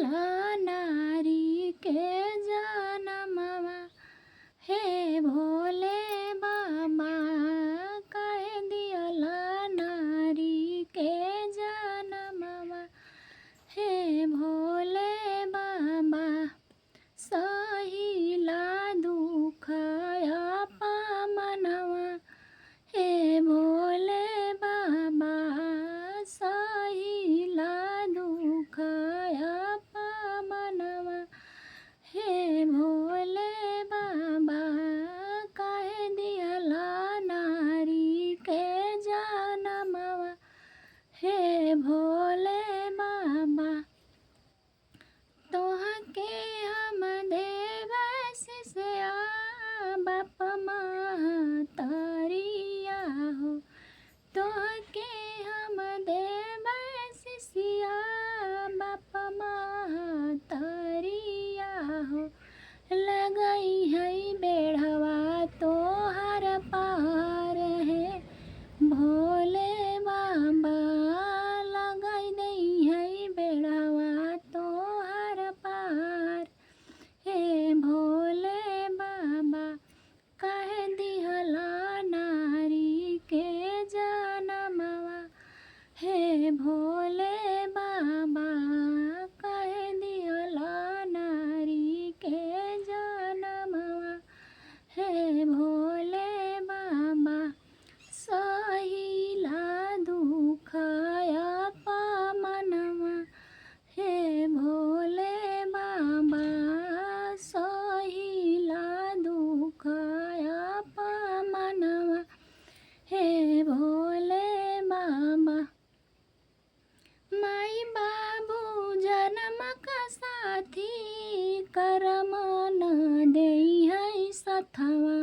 दिहला नारी के जनमवा। हे भोले बाबा काहे दिहला नारी के जनमवा। हे भोले बाबा सहिला दुख अपमनवा। हे भोले बाबा सहिला दुख अपमनवा। हे भोले बाबा काहे दिहला नारी के जनमवा। हे भोले बाबा तोहके हम देबै सिसया बाप महतरिया हो। तोहके हम देबै सिसिया बाप महतरिया हो। लगई है बेढ़वा तोहर पार है भोले बाबा। लगाई दई है बेढ़वा तोहर पार। हे भोले बाबा काहे दिहला नारी के जनमवा। हे भोले बाबा काहे दिहला नारी के जनमवा। हे भोले बाबा सहिला दुख अपमनवा। हे भोले बाबा सहिला दुख अपमनवा। हे भोले बाबा माई बाबू जनमक साथी करम न देई है सथवा।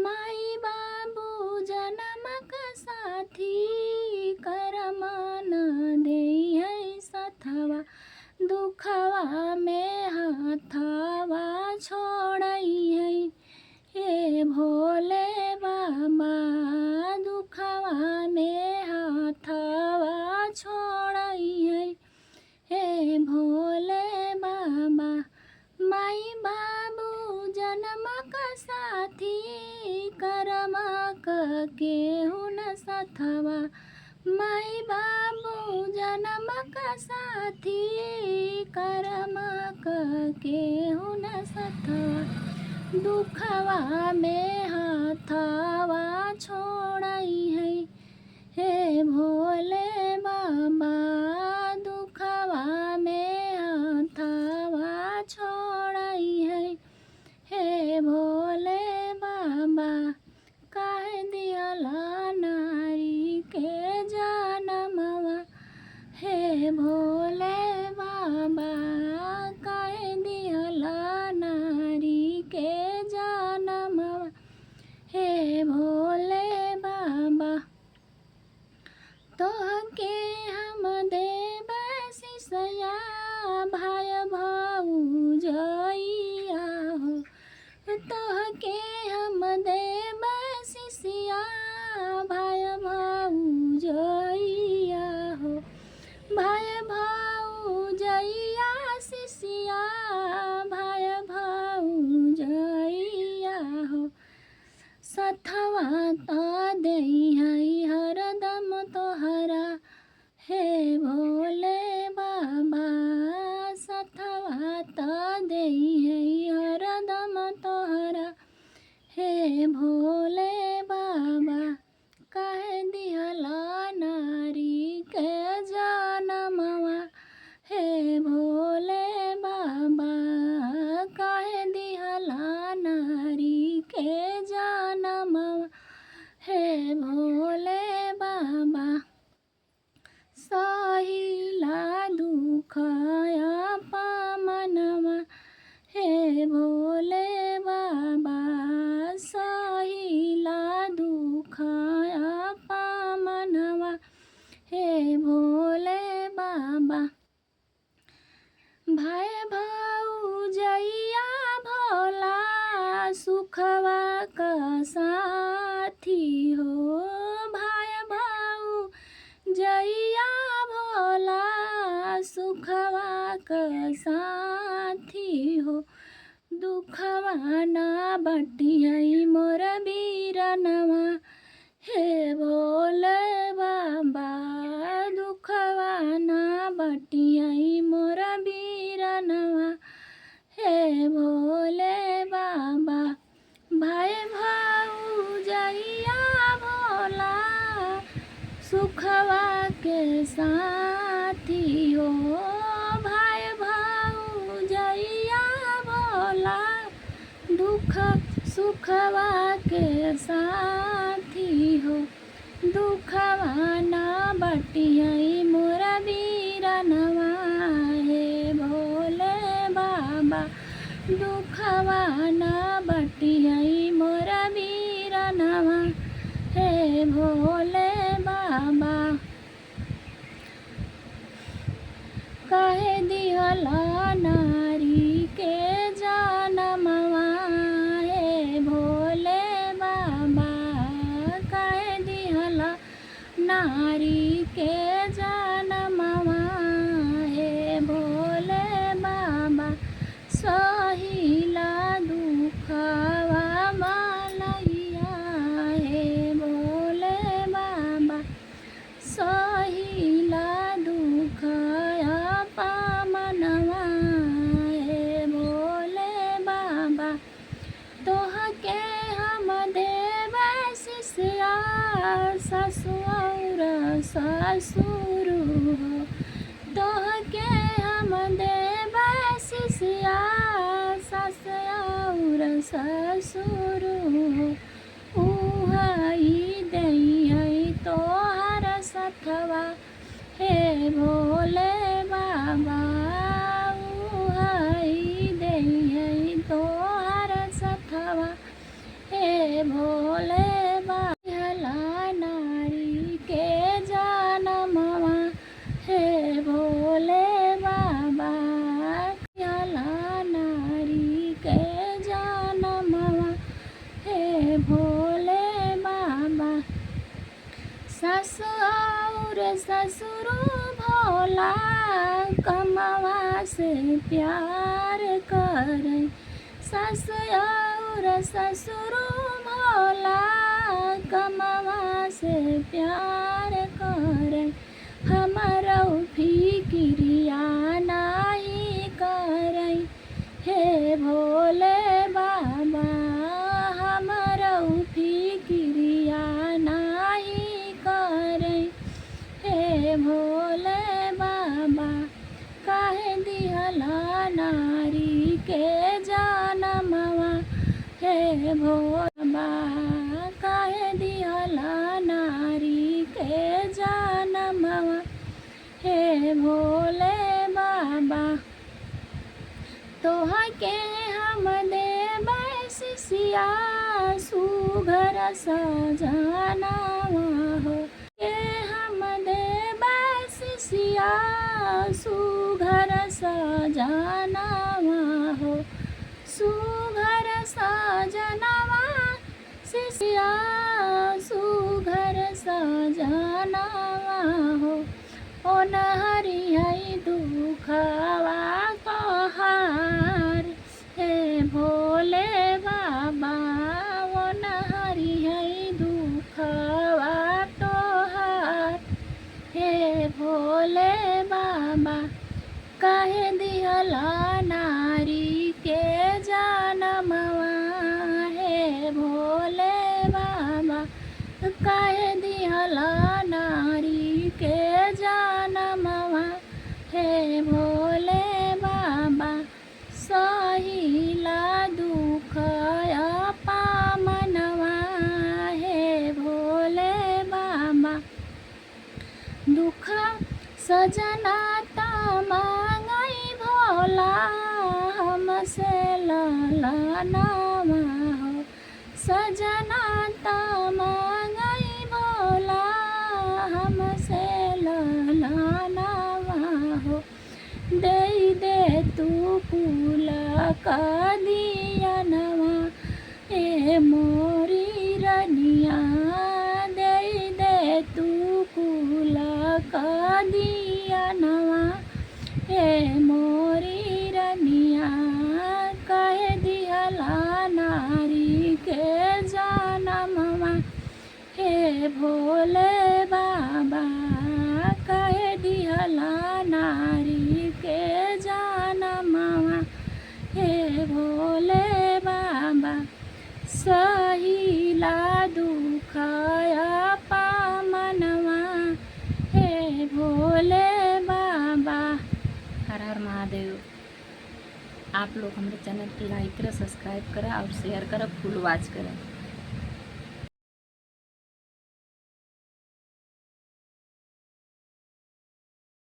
माई बाबू जनमक साथी करम न देई है सथवा। दुखवा में हाथवा छोड़ई है। हे भोले बाबा दुखवा में हाथवा छोड़ई है। हे भोले बाबा माई बाबू जनमक साथी करमक केहू न सथवा। माई बाबू जनमक साथी करमक केहू न सथवा। दुखवा में हाथवा छोड़ई है। हे भोले बाबा दुखवा में हाथवा छोड़ई है। हे भोले बाबा काहे दिहला नारी के जनमवा। हे भोले बाबा काहे दिहला नारी के जनमवा। हे भोले बाबा तोहके हम देबै सिसया भाय भौजइया हो। तोहके हम देबै सिसिया भाय भौजइया हो। भाय भौजइया सिसिया भाय भौजइया हो। सथवा त देई है हरदम तोहरा। हे भोले बाबा सथवा त देई है हरदम तोहरा। हे भोले बाबा काहे दिहला नारी के जनमवा। हे भोले बाबा काहे दिहला नारी के जनमवा। हे भोले बाबा सहिला दुख अपमनवा। हे भोले बाबा सहिला दुख अपमनवा। हे भोले बाबा भाई भौजइया भोला सुखवा का साथी हो। भाई भौजइया भोला सुखवा क साथी हो। दुखवा ना बटियाई मोर बीरनवा हे भोले बाबा। दुखवा ना बटियाई मोर बीरनवा हे भोले बाबा। भाई भौजैया भोला सुखवा के साथी हो। भाई भौजैया भोला दुख सुखवा के साथी हो। दुखवा ना बटियाई मोर बीरनवा हे भोले बाबा। दुखवा ना बटियाई मोर बीरनवा हे भोले बाबा। कहे दिहला नारी के जनमवा हे भोले बाबा। कहे दिहला नारी के जनमवा हे भोले बाबा। सहिला दुखवा मालैया हे भोले बाबा। सहिला दुखया पामनवा हे भोले बाबा। तोहके हम देबै शिष्या ससुर ससुर हो। तोहके हम देबै शिष्या ससुर ससुर हो। उहई दैयै तोहर सथवा हे भोले बाबा। उहई दैयै तोहर सथवा हे भोले बाबा। दिहला नारी के जनमवा हे भोले बाबा। दिहला नारी के जनमवा हे भोले बाबा। ससुर ससुर भोला कमवा से प्यार करे। ससुर ससुर भोला कमवा से प्यार करे। हमरो फिक्रिया नाही करे हे भोले बाबा। हमरो फिक्रिया नाही करे हे भोले बाबा। काहे दिहला नारी के जनमवा हे भोले बाबा। काहे दिहला नारी के जनमवा हे भोले बाबा। तोहके हम देबै शिष्या सुघर सजनवा हो। के हम देबै शिष्या सुघर सजनवा हो। सुघर सजनवा शिष्या सुघर सजनवा हो। ओ नहरी है दुखवा तोहार हे भोले बाबा। ओ नहरी है दुखवा तोहार हे भोले बाबा। काहे दिहला नारी के जनमवा हे भोले बाबा। काहे दिहला नारी के जनमवा हे भोले बाबा। सहिला दुखया पामनवा हे भोले बाबा। दुख सजना मांगई भोला हमसे ललनवा हो। सजना मांगई भोला हमसे ललनवा हो। दे तू फूल का दियनवा ए मोरी रनिया। दे तू फूल का दियनवा भोले बाबा कहे दिहला नारी के जनमवा हे भोले बाबा सहिला दुखया पामनवा हे भोले बाबा। हर हर महादेव। आप लोग हमारे चैनल को लाइक करें, सब्सक्राइब करें और शेयर करें, फुल वॉच करें।